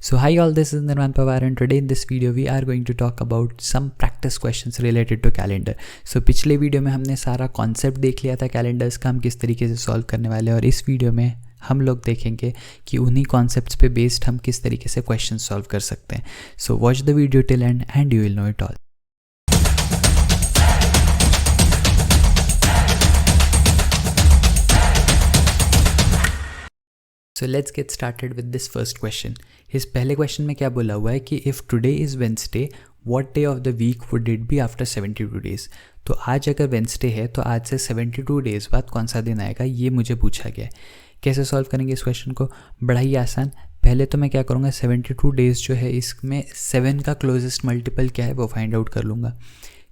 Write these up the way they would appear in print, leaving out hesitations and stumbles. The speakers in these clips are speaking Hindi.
So hi all, this is Nirvan Pawar and today in this video we are going to talk about some practice questions related to calendar. So पिछले वीडियो में हमने सारा कॉन्सेप्ट देख लिया था कैलेंडर्स का, हम किस तरीके से सॉल्व करने वाले हैं, और इस वीडियो में हम लोग देखेंगे कि उन्हीं कॉन्सेप्ट्स पे बेस्ड हम किस तरीके से क्वेश्चन सॉल्व कर सकते हैं. So watch the video till end you will know it all. So let's get started with this first question. इस पहले क्वेश्चन में क्या बोला हुआ है कि if today is Wednesday what day of the week would it be after 72 days. तो आज अगर वेंसडे है तो आज से 72 डेज़ बाद कौन सा दिन आएगा, ये मुझे पूछा गया है. कैसे सॉल्व करेंगे इस क्वेश्चन को? बड़ा ही आसान. पहले तो मैं क्या करूँगा, 72 डेज़ जो है इसमें 7 का क्लोजेस्ट मल्टीपल क्या है वो फाइंड आउट कर लूँगा.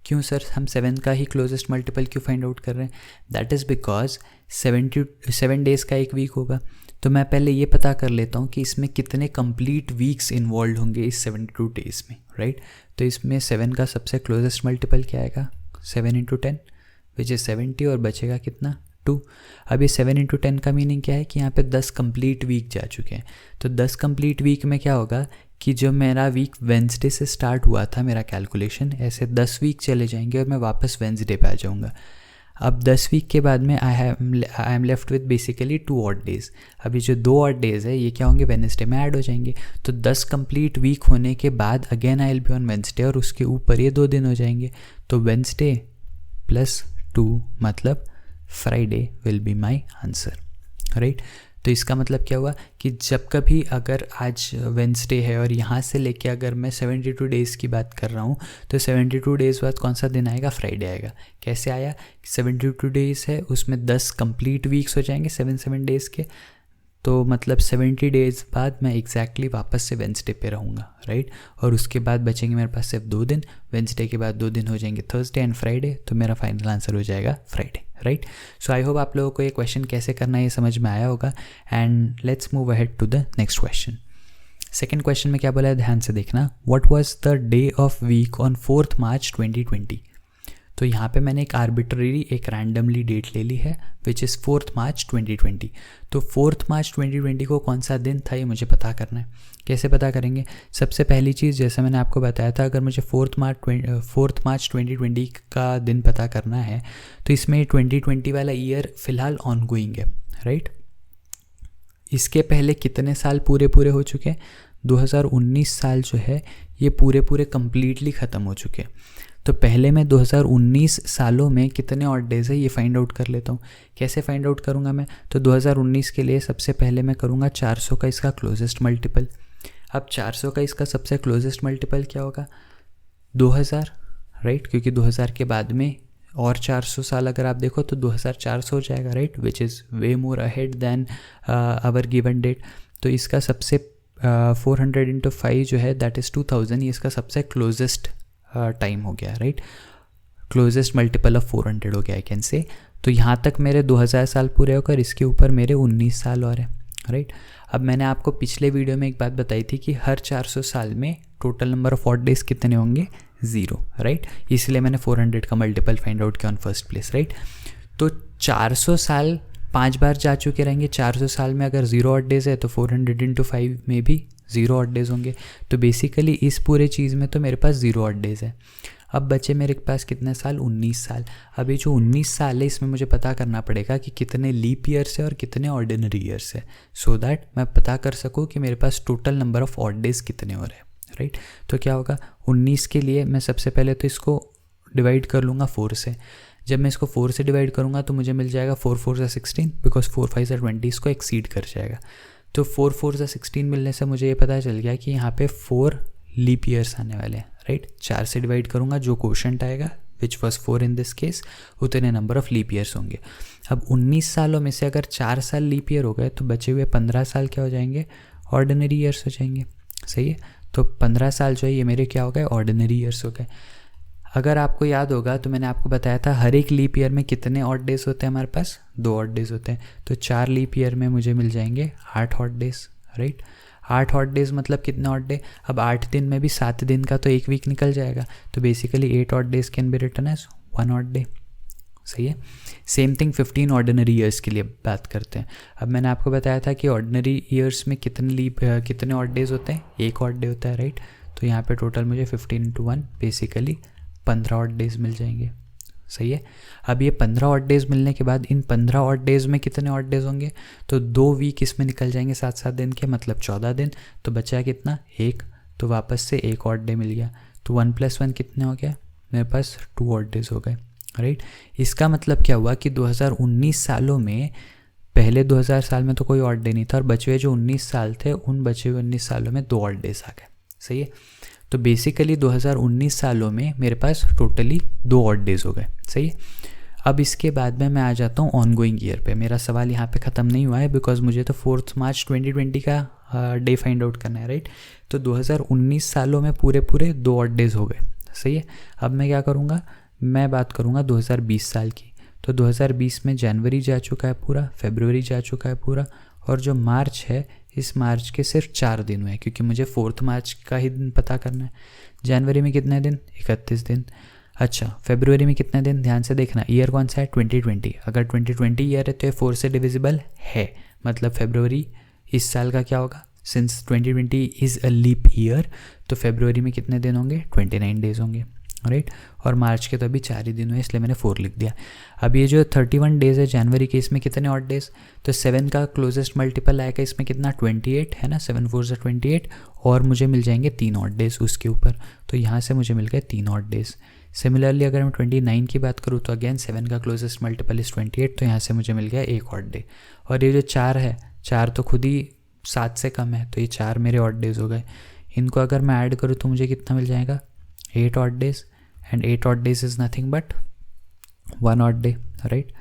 क्यों सर, हम 7 का ही क्लोजेस्ट मल्टीपल क्यों फाइंड आउट कर रहे हैं? दैट इज़ बिकॉज 7 डेज़ का एक वीक होगा. तो मैं पहले ये पता कर लेता हूँ कि इसमें कितने कंप्लीट वीक्स इन्वॉल्व होंगे इस 72 डेज़ में, राइट. तो इसमें 7 का सबसे क्लोजेस्ट मल्टीपल क्या आएगा, 7 × 10 विच इज़ 70, और बचेगा कितना, 2. अब ये 7 × 10 का मीनिंग क्या है कि यहाँ पे 10 कंप्लीट वीक जा चुके हैं. तो 10 कंप्लीट वीक में क्या होगा कि जो मेरा वीक वेंसडे से स्टार्ट हुआ था मेरा कैलकुलेशन, ऐसे 10 वीक चले जाएंगे और मैं वापस वेंसडे पे आ जाऊँगा. अब 10 वीक के बाद में I am left with basically 2 odd days. अभी जो 2 ऑड डेज़ है ये क्या होंगे, वेडनेसडे में ऐड हो जाएंगे. तो 10 कंप्लीट वीक होने के बाद again I will be on Wednesday, और उसके ऊपर ये 2 दिन हो जाएंगे. तो वेडनेसडे प्लस 2 मतलब Friday will be my answer, right. तो इसका मतलब क्या हुआ कि जब कभी अगर आज वेडनेसडे है और यहाँ से लेके अगर मैं 72 डेज़ की बात कर रहा हूँ तो 72 डेज़ बाद कौन सा दिन आएगा, फ्राइडे आएगा. कैसे आया, 72 डेज़ है उसमें 10 कंप्लीट वीक्स हो जाएंगे 7 डेज़ के. तो मतलब 70 डेज़ बाद मैं एग्जैक्टली वापस से वेडनेसडे पे रहूँगा, राइट. और उसके बाद बचेंगे मेरे पास सिर्फ 2 दिन. वेडनेसडे के बाद 2 दिन हो जाएंगे थर्सडे एंड फ्राइडे. तो मेरा फाइनल आंसर हो जाएगा Friday, right. So I hope आप लोगों को ये क्वेश्चन कैसे करना है ये समझ में आया होगा. And let's move ahead to the next question. Second question में क्या बोला है, ध्यान से देखना. What was the day of week on 4 March 2020. तो यहाँ पे मैंने एक आर्बिट्ररी एक रैंडमली डेट ले ली है विच इज़ 4 मार्च 2020. तो 4 मार्च 2020 को कौन सा दिन था ये मुझे पता करना है. कैसे पता करेंगे? सबसे पहली चीज़ जैसे मैंने आपको बताया था, अगर मुझे 4 मार्च 2020 का दिन पता करना है तो इसमें 2020 वाला ईयर फ़िलहाल ऑन गोइंग है, राइट. इसके पहले कितने साल पूरे हो चुके हैं, 2019 साल जो है ये पूरे कम्प्लीटली ख़त्म हो चुके हैं. तो पहले मैं 2019 सालों में कितने ऑड डेज़ है ये फाइंड आउट कर लेता हूँ. कैसे फाइंड आउट करूँगा मैं? तो 2019 के लिए सबसे पहले मैं करूँगा 400 का इसका क्लोजेस्ट मल्टीपल. अब 400 का इसका सबसे क्लोजेस्ट मल्टीपल क्या होगा, 2000, राइट. क्योंकि 2000 के बाद में और 400 साल अगर आप देखो तो 2400 हो जाएगा, right, which is way more ahead than our given date. तो इसका सबसे 400 × 5 जो है दैट इज़ 2000, ये इसका सबसे क्लोजेस्ट टाइम हो गया, राइट. क्लोजेस्ट मल्टीपल ऑफ 400 हो गया आई कैन से. तो यहाँ तक मेरे 2000 साल पूरे होकर इसके ऊपर मेरे 19 साल और हैं, राइट. अब मैंने आपको पिछले वीडियो में एक बात बताई थी कि हर 400 साल में total number of odd days कितने होंगे, 0, राइट. इसलिए मैंने 400 का मल्टीपल फाइंड आउट किया ऑन फर्स्ट प्लेस, राइट. तो 400 साल 5 बार जा चुके रहेंगे. 400 साल में अगर 0 ऑड डेज है तो 400 × 5 में भी 0 ऑड डेज होंगे. तो बेसिकली इस पूरे चीज़ में तो मेरे पास 0 ऑड डेज है. अब बचे मेरे पास कितने साल, 19 साल. अभी जो 19 साल है इसमें मुझे पता करना पड़ेगा कि कितने लीप ईयर्स है और कितने ऑर्डिनरी ईयर्स है, सो दैट मैं पता कर सकूँ कि मेरे पास total number of odd days कितने हो रहे हैं, राइट. तो क्या होगा, 19 के लिए मैं सबसे पहले तो इसको डिवाइड कर लूँगा 4 से. जब मैं इसको 4 से डिवाइड करूँगा तो मुझे मिल जाएगा 4 × 4 = 16, बिकॉज 4 × 5 = 20, इसको एक्सीड कर जाएगा. तो 4 × 4 = 16 मिलने से मुझे ये पता चल गया कि यहाँ पे 4 लीप ईयर्स आने वाले हैं, राइट. 4 से डिवाइड करूँगा जो क्वोशंट आएगा which was 4 in this case, उतने नंबर ऑफ लीप ईयर्स होंगे. अब 19 सालों में से अगर 4 साल लीप ईयर हो गए तो बचे हुए 15 साल क्या हो जाएंगे, ऑर्डिनरी ईयर्स हो जाएंगे, सही है. तो 15 साल जो है ये मेरे क्या हो गए, ऑर्डिनरी ईयर्स हो गए. अगर आपको याद होगा तो मैंने आपको बताया था हर एक लीप ईयर में कितने ऑड डेज होते हैं, हमारे पास 2 ऑड डेज होते हैं. तो 4 लीप ईयर में मुझे मिल जाएंगे 8 odd days, right. 8 odd days मतलब कितने ऑड डे, अब 8 दिन में भी 7 दिन का तो एक वीक निकल जाएगा. तो basically 8 odd days can be written as 1 odd day, सही है। सेम थिंग 15 ऑर्डिनरी ईयर्स के लिए बात करते हैं। अब मैंने आपको बताया था कि ऑर्डिनरी ईयर्स में कितने ऑड डेज होते हैं, एक ऑड डे होता है, राइट। तो यहाँ पे टोटल मुझे 15 × 1 बेसिकली 15 ऑड डेज मिल जाएंगे, सही है। अब ये 15 ऑड डेज मिलने के बाद इन 15 ऑड डेज में कितने ऑड डेज होंगे, तो 2 वीक इसमें निकल जाएंगे 7-7 दिन के, मतलब 14 दिन। तो बचा कितना, 1, तो वापस से एक ऑड डे मिल गया। तो 1 + 1 कितने हो गया, मेरे पास 2 ऑड डेज हो गए, राइट। इसका मतलब क्या हुआ कि 2019 सालों में, पहले 2000 साल में तो कोई ऑड डे नहीं था, और बचे हुए जो 19 साल थे उन बचे हुए 19 सालों में 2 ऑड डेज आ गए, सही है। तो बेसिकली 2019 सालों में मेरे पास टोटली 2 ऑड डेज हो गए, सही है। अब इसके बाद में मैं आ जाता हूँ ऑन गोइंग ईयर पे। मेरा सवाल यहाँ पे ख़त्म नहीं हुआ है, बिकॉज मुझे तो 4 मार्च 2020 का डे फाइंड आउट करना है, राइट। तो 2019 सालों में पूरे 2 ऑड डेज हो गए, सही है। अब मैं क्या करूँगा, मैं बात करूँगा 2020 साल की। तो 2020 में जनवरी जा चुका है पूरा, फरवरी जा चुका है पूरा, और जो मार्च है, इस मार्च के सिर्फ 4 दिन हुए हैं, क्योंकि मुझे 4 मार्च का ही दिन पता करना है। जनवरी में कितने दिन, 31 दिन। अच्छा, फरवरी में कितने दिन, ध्यान से देखना, ईयर कौन सा है, 2020। अगर 2020 ईयर है तो ये 4 से डिविजिबल है, मतलब फरवरी इस साल का क्या होगा, since 2020 is a leap year, तो फरवरी में कितने दिन होंगे, 29 डेज होंगे, राइट। और मार्च के तो अभी 4 ही दिन हुए, इसलिए मैंने 4 लिख दिया। अब ये जो 31 डेज़ है जनवरी के, इसमें कितने ऑड डेज, तो 7 का क्लोजेस्ट मल्टीपल आएगा इसमें कितना, 28 है ना, 7 × 4 = 28, और मुझे मिल जाएंगे 3 ऑड डेज उसके ऊपर। तो यहाँ से मुझे मिल गए 3 ऑड डेज। सिमिलरली अगर मैं 29 की बात करूँ तो अगेन 7 का क्लोजेस्ट मल्टीपल इज़ 28, तो यहाँ से मुझे मिल गया 1 ऑड डे। और ये जो 4 है, 4 तो खुद ही 7 से कम है, तो ये 4 मेरे ऑड डेज हो गए। इनको अगर मैं ऐड करूँ तो मुझे कितना मिल जाएगा, 8 odd days, and 8 odd days is nothing but 1 odd day, right.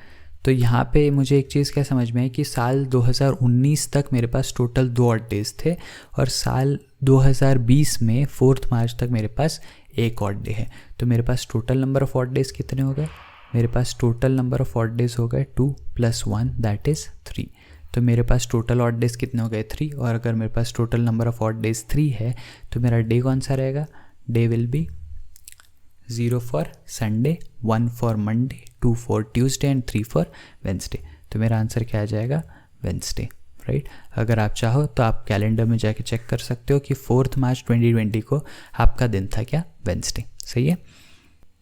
तो यहाँ पे मुझे एक चीज़ क्या समझ में आई कि साल 2019 तक मेरे पास टोटल 2 ऑड डेज थे, और साल 2020 में 4 मार्च तक मेरे पास 1 ऑड डे है। तो मेरे पास total number of odd days कितने हो गए, मेरे पास total number of odd days हो गए 2 + 1 दैट इज़ 3। तो मेरे पास टोटल ऑड डेज कितने हो गए, 3। और अगर मेरे पास total number of odd days 3 है तो मेरा डे कौन सा रहेगा, day will be 0 for Sunday, 1 for Monday, 2 for Tuesday and 3 for Wednesday. तो मेरा आंसर क्या आ जाएगा, वेंसडे, राइट। अगर आप चाहो तो आप कैलेंडर में जाके चेक कर सकते हो कि 4 मार्च 2020 को आपका दिन था क्या, वेंसडे, सही है।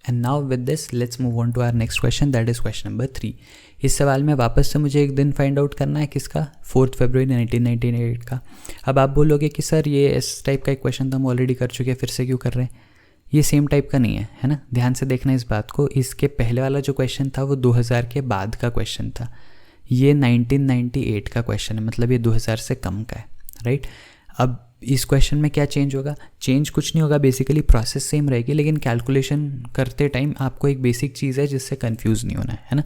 And now with this let's move on to our next question, that is question number 3। इस सवाल में वापस से मुझे एक दिन फाइंड आउट करना है, किसका, 4 फरवरी 1998 का। अब आप बोलोगे कि सर ये इस टाइप का एक क्वेश्चन तो हम ऑलरेडी कर चुके हैं, फिर से क्यों कर रहे हैं। ये सेम टाइप का नहीं है ना, ध्यान से देखना इस बात को। इसके पहले वाला जो क्वेश्चन था वो 2000 के बाद का क्वेश्चन था, ये 1998 का क्वेश्चन है, मतलब ये 2000 से कम का है, राइट। अब इस क्वेश्चन में क्या चेंज होगा, चेंज कुछ नहीं होगा, बेसिकली प्रोसेस सेम रहेगी, लेकिन कैलकुलेशन करते टाइम आपको एक बेसिक चीज़ है जिससे कंफ्यूज नहीं होना है ना।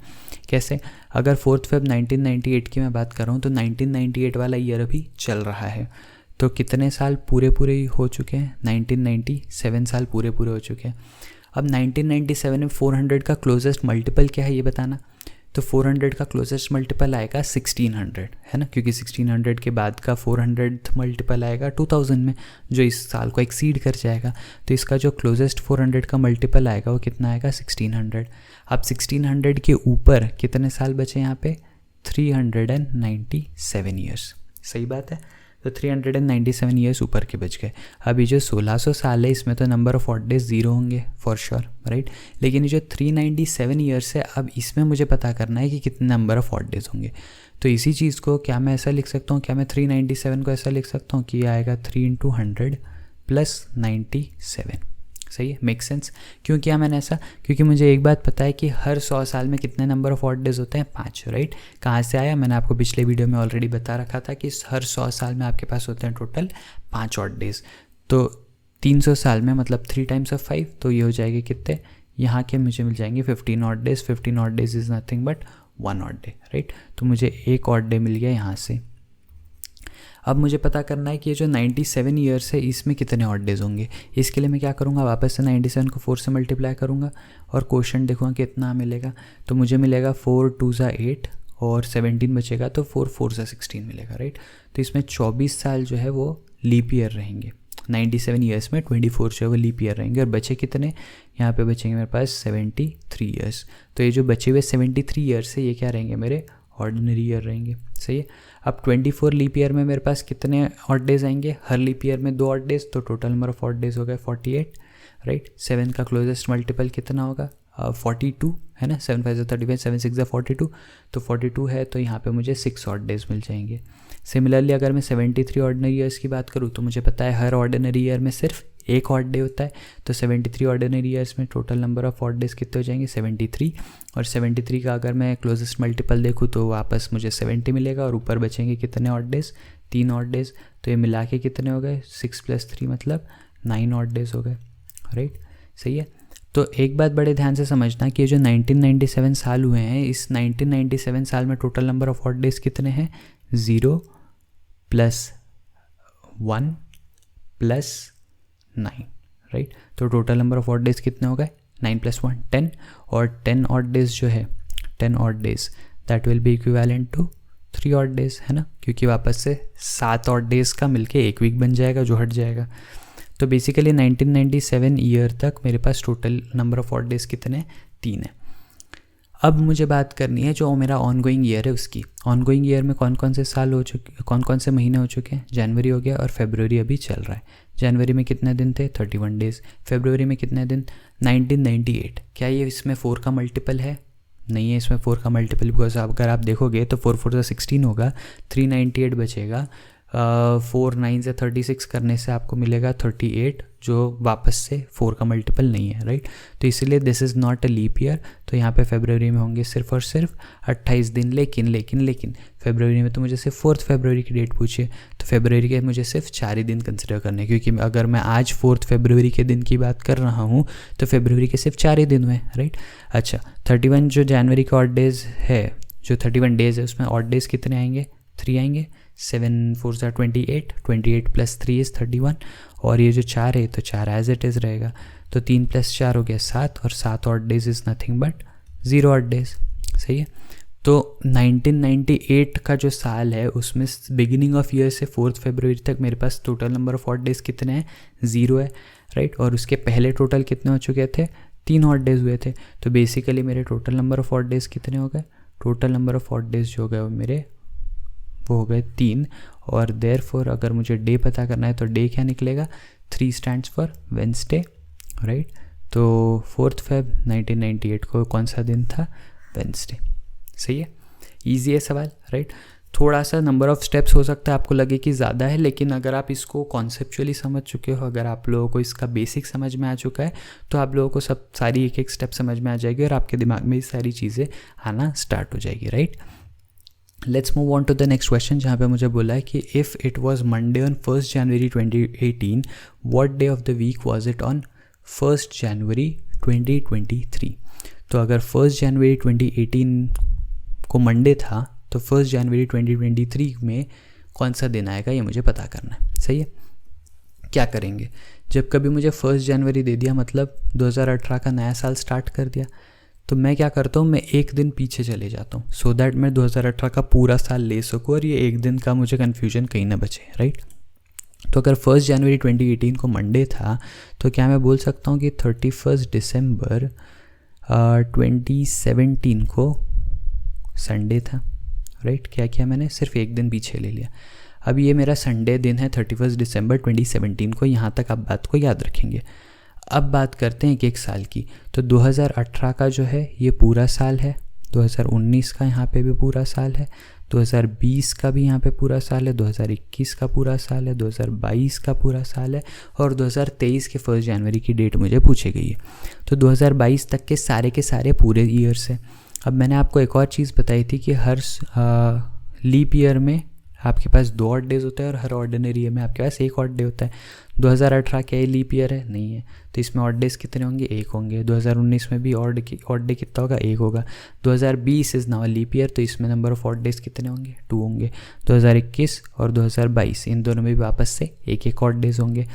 कैसे, अगर 4 फरवरी 1998 की मैं बात कर रहा हूँ तो 1998 वाला ईयर अभी चल रहा है, तो कितने साल पूरे हो चुके हैं, 1997 साल पूरे हो चुके हैं। अब 1997 में 400 का क्लोजेस्ट मल्टीपल क्या है ये बताना, तो 400 का क्लोजेस्ट मल्टीपल आएगा 1600, है ना, क्योंकि 1600 के बाद का 400th मल्टीपल आएगा 2000 में, जो इस साल को एक्सीड कर जाएगा। तो इसका जो क्लोजेस्ट 400 का मल्टीपल आएगा वो कितना आएगा, 1600। अब 1600 के ऊपर कितने साल बचे यहाँ पे, 397 ईयर्स, सही बात है। तो 397 ईयर्स ऊपर के बच गए। अब ये जो 1600 साल है इसमें तो नंबर ऑफ ऑड डेज 0 होंगे फॉर श्योर, राइट। लेकिन ये जो 397 ईयर्स है, अब इसमें मुझे पता करना है कि कितने नंबर ऑफ ऑड डेज होंगे। तो इसी चीज़ को क्या मैं ऐसा लिख सकता हूँ, क्या मैं 397 को ऐसा लिख सकता हूँ कि ये आएगा 3 × 100 + 97, सही है, मेक सेंस। क्यों किया मैंने ऐसा, क्योंकि मुझे एक बात पता है कि हर 100 साल में कितने नंबर ऑफ ऑड डेज होते हैं, 5, राइट। कहाँ से आया, मैंने आपको पिछले वीडियो में ऑलरेडी बता रखा था कि हर 100 साल में आपके पास होते हैं टोटल 5 ऑड डेज। तो 300 साल में मतलब 3 × 5, तो ये हो जाएंगे कितने, यहाँ के मुझे मिल जाएंगे 15 odd days. 15 odd days is nothing but 1 odd day, right. तो मुझे 1 ऑड डे मिल गया यहाँ से। अब मुझे पता करना है कि ये जो 97 ईयर्स है इसमें कितने ऑड डेज होंगे। इसके लिए मैं क्या करूँगा, वापस से 97 को 4 से मल्टीप्लाई करूँगा और क्वोशंट देखूँगा कितना मिलेगा। तो मुझे मिलेगा 4 × 2 = 8 और 17 बचेगा, तो 4 × 4 = 16 मिलेगा, राइट। तो इसमें 24 साल जो है वो लीप ईयर रहेंगे, 97 ईयर्स में 24 जो है वो लीप ईयर रहेंगे, और बचे कितने, यहाँ पे बचेंगे मेरे पास 73 ईयर्स। तो ये जो बचे हुए 73 ईयर्स है ये क्या रहेंगे, मेरे ऑर्डिनरी ईयर रहेंगे। सही है। अब 24 लीप ईयर में मेरे पास कितने ऑड डेज आएंगे, हर लीप ईयर में 2 ऑड डेज, तो total number of odd days हो गए 48, राइट। 7 का क्लोजेस्ट मल्टीपल कितना होगा, 42 है ना, 7 5 35, 7 6 42, तो 42 है, तो यहाँ पे मुझे 6 ऑड डेज मिल जाएंगे। सिमिलरली अगर मैं 73 ऑर्डिनरी ईयर्स की बात करूँ तो मुझे पता है हर ऑर्डिनरी ईयर में सिर्फ एक ऑड डे होता है, तो 73 ऑर्डिनरी ईयर्स में total number of odd days कितने हो जाएंगे, 73, और 73 का अगर मैं क्लोजेस्ट मल्टीपल देखूँ तो वापस मुझे 70 मिलेगा, और ऊपर बचेंगे कितने ऑड डेज, 3 ऑड डेज, तो ये मिला के कितने हो गए, 6 + 3 मतलब 9 ऑड डेज हो गए, राइट। सही है। तो एक बात बड़े ध्यान से समझना कि ये जो 1997 साल हुए हैं, इस 1997 साल में total number of odd days कितने हैं, 0 + 1 + 9, राइट। तो total number of odd days कितने हो गए, 9 + 1 10, और 10 ऑड डेज जो है, 10 odd days that will be equivalent to 3 odd days, है ना, क्योंकि वापस से 7 ऑड डेज का मिलके एक वीक बन जाएगा जो हट जाएगा। तो बेसिकली 1997 ईयर तक मेरे पास total number of odd days कितने, 3 है। अब मुझे बात करनी है जो मेरा ऑनगोइंग ईयर है उसकी। ऑनगोइंग ईयर में कौन कौन से साल हो चुके, कौन कौन से महीने हो चुके हैं, जनवरी हो गया और फरवरी अभी चल रहा है। जनवरी में कितने दिन थे, 31 डेज। फरवरी में कितने दिन, 1998। क्या ये इसमें 4 का मल्टीपल है, नहीं है इसमें 4 का मल्टीपल, बिकॉज अगर आप देखोगे तो 4 4 16 होगा, 398 बचेगा, 4 9 से 36 करने से आपको मिलेगा 38, जो वापस से 4 का मल्टीपल नहीं है, राइट। तो इसलिए this is not a leap year. तो यहाँ पे फरवरी में होंगे सिर्फ और सिर्फ 28 दिन, लेकिन फरवरी में तो मुझे सिर्फ 4 फरवरी की डेट पूछी है, तो फरवरी के मुझे सिर्फ 4 ही दिन कंसिडर करने हैं, क्योंकि अगर मैं आज 4 फरवरी के दिन की बात कर रहा हूँ तो फरवरी के सिर्फ 4 ही दिन हुए, राइट। अच्छा, 31 जो जनवरी का ऑड डेज है, जो 31 डेज है उसमें ऑड डेज कितने आएंगे, 3 आएंगे, 7 4 28, 28 + 3 = 31, और ये जो 4 है तो 4 एज इट इज़ रहेगा, तो 3 + 4 हो गया 7, और 7 odd days is nothing but 0 odd days. सही है। तो 1998 का जो साल है उसमें बिगिनिंग ऑफ ईयर से 4 फरवरी तक मेरे पास total number of odd days कितने हैं, 0 है, राइट। और उसके पहले टोटल कितने हो चुके थे, 3 ऑड डेज हुए थे। तो बेसिकली मेरे total number of odd days कितने हो गए, total number of odd days जो हो गए वो मेरे वो हो गए 3, और देयरफॉर अगर मुझे डे पता करना है तो डे क्या निकलेगा, 3 स्टैंड्स फॉर वेडनेसडे, राइट। तो 4 Feb 1998 को कौन सा दिन था, वेडनेसडे। सही है, ईजी है सवाल, राइट। थोड़ा सा नंबर ऑफ स्टेप्स हो सकता है आपको लगे कि ज़्यादा है, लेकिन अगर आप इसको कॉन्सेप्चुअली समझ चुके हो, अगर आप लोगों को इसका बेसिक समझ में आ चुका है, तो आप लोगों को सब सारी एक एक स्टेप समझ में आ जाएगी और आपके दिमाग में ये सारी चीज़ें आना स्टार्ट हो जाएगी, right. Let's move on to the next question, जहाँ पे मुझे बोला है कि if it was Monday on 1 January 2018, what day of the week was it on 1 January 2023। तो अगर 1 जनवरी 2018 को मंडे था तो 1 जनवरी 2023 में कौन सा दिन आएगा ये मुझे पता करना है। सही है। क्या करेंगे, जब कभी मुझे 1 जनवरी दे दिया मतलब 2018 का नया साल स्टार्ट कर दिया, तो मैं क्या करता हूँ, मैं एक दिन पीछे चले जाता हूँ, सो दैट मैं 2018 का पूरा साल ले सकूँ और ये एक दिन का मुझे कन्फ्यूजन कहीं ना बचे, राइट। तो अगर 1 जनवरी 2018 को मंडे था तो क्या मैं बोल सकता हूँ कि 31 दिसंबर 2017 को संडे था, राइट। क्या किया मैंने, सिर्फ एक दिन पीछे ले लिया। अब ये मेरा संडे दिन है 31 दिसंबर 2017 को, यहाँ तक आप बात को याद रखेंगे। अब बात करते हैं एक साल की, तो 2018 का जो है ये पूरा साल है, 2019 का यहाँ पे भी पूरा साल है, 2020 का भी यहाँ पे पूरा साल है, 2021 का पूरा साल है, 2022 का पूरा साल है, और 2023 के 1 जनवरी की डेट मुझे पूछी गई है। तो 2022 तक के सारे पूरे ईयर्स है। अब मैंने आपको एक और चीज़ बताई थी कि हर लीप ईयर में आपके पास 2 ऑड डेज होता है और हर ऑर्डिनरी ईयर में आपके पास 1 ऑड डे होता है। 2018 क्या ये लीप ईयर है, नहीं है, तो इसमें ऑड डेज कितने होंगे, 1 होंगे। 2019 में भी ऑड डे कितना होगा, 1 होगा। 2020 इज़ नाउ लीप ईयर, तो इसमें नंबर ऑफ ऑड डेज कितने होंगे, 2 होंगे। 2021 और 2022 इन दोनों में भी वापस से 1 ऑड डेज होंगे।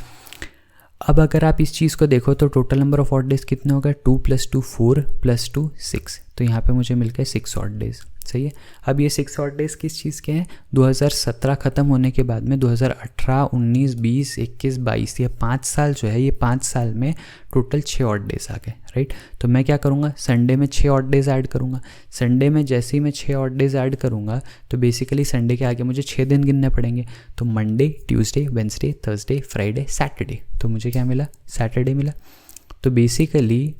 अब अगर आप इस चीज़ को देखो तो total number of odd days कितने होगा, 2 + 2 4 + 2 6, तो यहाँ पे मुझे मिल गए 6 ऑड डेज। सही है। अब ये 6 ऑड डेज किस चीज़ के हैं? 2017 ख़त्म होने के बाद में 2018, 19, 20, 21, 22 ये 5 साल जो है, ये 5 साल में टोटल 6 ऑड डेज आ गए, राइट। तो मैं क्या करूँगा, संडे में 6 ऑड डेज ऐड करूँगा। संडे में जैसे ही मैं 6 ऑड डेज ऐड करूँगा तो बेसिकली संडे के आगे मुझे 6 दिन गिनने पड़ेंगे। तो Monday, Tuesday, Wednesday, Thursday, Friday, Saturday, तो मुझे क्या मिला? सैटरडे मिला। तो बेसिकली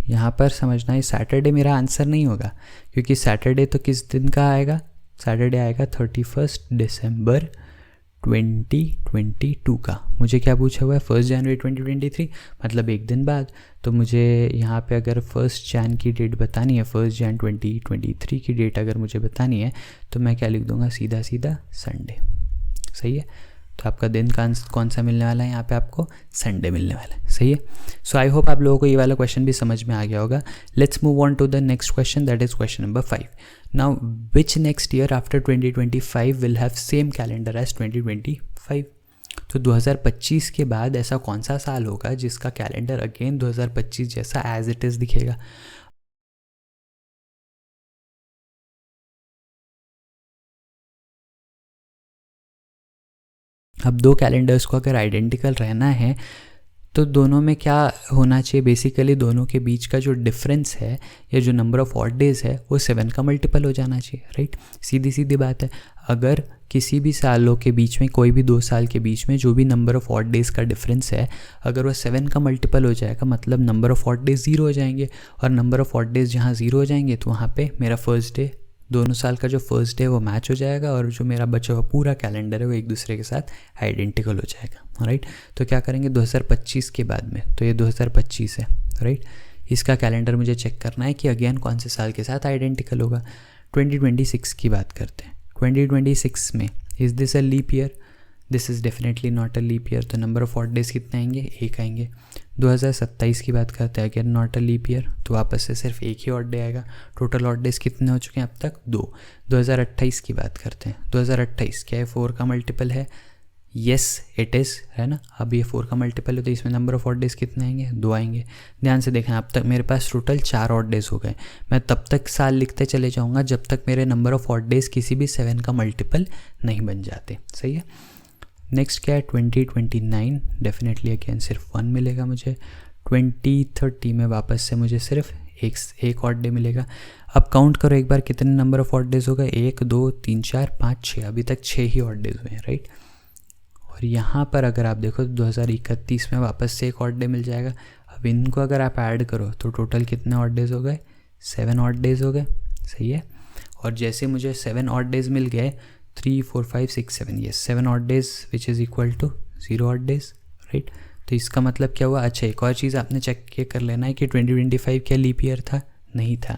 यहाँ पर समझना है सैटरडे मेरा आंसर नहीं होगा, क्योंकि सैटरडे तो किस दिन का आएगा? सैटरडे आएगा 31 दिसंबर 2022 का। मुझे क्या पूछा हुआ है? 1 जनवरी 2023, मतलब एक दिन बाद। तो मुझे यहाँ पे अगर 1 जन की डेट बतानी है, 1 जन 2023 की डेट अगर मुझे बतानी है, तो मैं क्या लिख दूँगा? सीधा सीधा संडे। सही है। तो आपका दिन कौन सा मिलने वाला है? यहाँ पे आपको संडे मिलने वाला है। सही है। सो आई होप आप लोगों को ये वाला क्वेश्चन भी समझ में आ गया होगा। Let's move on to the next question, that is question number 5। Now which next year after 2025 will have same calendar as 2025? तो 2025 के बाद ऐसा कौन सा साल होगा जिसका कैलेंडर अगेन 2025 जैसा एज इट इज़ दिखेगा? अब दो कैलेंडर्स को अगर आइडेंटिकल रहना है तो दोनों में क्या होना चाहिए? बेसिकली दोनों के बीच का जो डिफरेंस है या जो नंबर ऑफ ऑड डेज है वो 7 का मल्टीपल हो जाना चाहिए, राइट। सीधी सीधी बात है। अगर किसी भी सालों के बीच में, कोई भी 2 साल के बीच में जो भी नंबर ऑफ ऑड डेज का डिफरेंस है, अगर वो 7 का मल्टीपल हो जाएगा, मतलब नंबर ऑफ ऑड डेज 0 हो जाएंगे। और नंबर ऑफ ऑड डेज जहाँ 0 हो जाएंगे तो वहाँ पे मेरा फर्स्ट डे, दोनों साल का जो फर्स्ट डे वो मैच हो जाएगा, और जो मेरा बचा हुआ पूरा कैलेंडर है वो एक दूसरे के साथ आइडेंटिकल हो जाएगा, राइट। तो क्या करेंगे 2025 के बाद में, तो ये 2025 है, राइट। इसका कैलेंडर मुझे चेक करना है कि अगेन कौन से साल के साथ आइडेंटिकल होगा। 2026 की बात करते हैं। 2026 में is this a leap year? This is definitely not a leap year. तो नंबर ऑफ ऑड डेज कितने आएंगे? 1 आएंगे। 2027 की बात करते हैं, again not a leap year, तो वापस से सिर्फ 1 ही ऑड डे आएगा। टोटल ऑड डेज कितने हो चुके हैं अब तक? 2। 2028 की बात करते हैं। 2028 क्या है? 4 का मल्टीपल है? येस इट इज़, है ना। अब ये 4 का मल्टीपल है तो इसमें नंबर ऑफ ऑड डेज कितने आएंगे? 2 आएंगे। ध्यान से देखें, अब तक मेरे पास टोटल 4 ऑड डेज हो गए। मैं तब तक साल लिखते चले जाऊँगा जब तक मेरे नंबर ऑफ ऑड डेज किसी भी 7 का मल्टीपल नहीं बन जाते। सही है। नेक्स्ट क्या है? 2029, डेफिनेटली अगेन सिर्फ 1 मिलेगा मुझे। 2030 में वापस से मुझे सिर्फ एक ऑड डे मिलेगा। अब काउंट करो एक बार कितने नंबर ऑफ ऑड डेज हो गए? 1, 2, 3, 4, 5, 6। अभी तक 6 ही ऑड डेज हुए हैं, राइट। और यहाँ पर अगर आप देखो तो 2031 में वापस से एक ऑड डे मिल जाएगा। अब इनको अगर आप ऐड करो तो टोटल कितने ऑड डेज हो गए? 7 ऑड डेज हो गए। सही है। और जैसे मुझे 7 ऑड डेज मिल गए, 3, 4, 5, 6, 7, ये 7 odd days which is equal to 0 odd days, right. तो इसका मतलब क्या हुआ? अच्छा, एक और चीज़ आपने चेक कर लेना है कि 2025 क्या लीप ईयर था? नहीं था।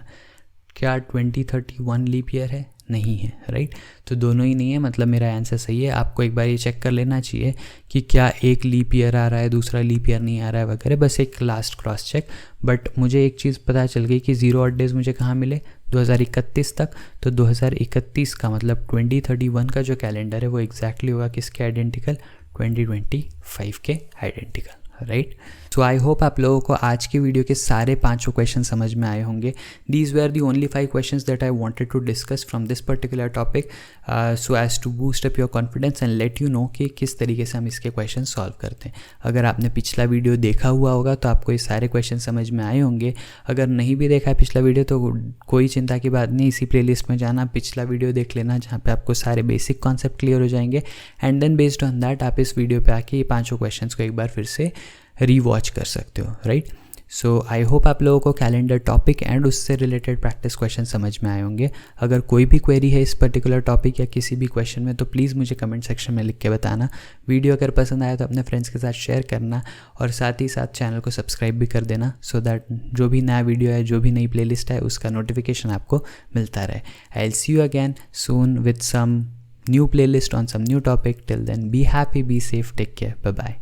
क्या 2031 लीप ईयर है? नहीं है, राइट। तो दोनों ही नहीं है, मतलब मेरा आंसर सही है। आपको एक बार ये चेक कर लेना चाहिए कि क्या एक लीप ईयर आ रहा है, दूसरा लीप ईयर नहीं आ रहा है वगैरह, बस एक लास्ट क्रॉस चेक। बट मुझे एक चीज़ पता चल गई कि 0 ऑड डेज मुझे कहाँ मिले? 2031 तक। तो 2031 का मतलब 2031 का जो कैलेंडर है वो एग्जैक्टली होगा किसके आइडेंटिकल? 2025 के identical, right. So I hope आप लोगों को आज की वीडियो के सारे 5 क्वेश्चन समझ में आए होंगे। These were the only 5 questions that I wanted to discuss from this particular topic, so as to boost up your confidence and let you know कि किस तरीके से हम इसके क्वेश्चन सॉल्व करते हैं। अगर आपने पिछला वीडियो देखा हुआ होगा तो आपको ये सारे क्वेश्चन समझ में आए होंगे। अगर नहीं भी देखा है पिछला वीडियो तो कोई चिंता की बात नहीं, इसी प्लेलिस्ट में जाना, पिछला वीडियो देख लेना जहाँ पे आपको सारे बेसिक कॉन्सेप्ट क्लियर हो जाएंगे। And then based on that आप इस वीडियो पे आके ये 5 क्वेश्चन को एक बार फिर से रीवॉच कर सकते हो, राइट। सो आई होप आप लोगों को कैलेंडर टॉपिक एंड उससे रिलेटेड प्रैक्टिस क्वेश्चन समझ में आए होंगे। अगर कोई भी क्वेरी है इस पर्टिकुलर टॉपिक या किसी भी क्वेश्चन में तो प्लीज़ मुझे कमेंट सेक्शन में लिख के बताना। वीडियो अगर पसंद आया तो अपने फ्रेंड्स के साथ शेयर करना और साथ ही साथ चैनल को सब्सक्राइब भी कर देना, सो दैट जो भी नया वीडियो है, जो भी नई प्लेलिस्ट है, उसका नोटिफिकेशन आपको मिलता रहे। I will see you again soon with some new playlist on some new topic. Till then, be happy, be safe, take care, bye bye.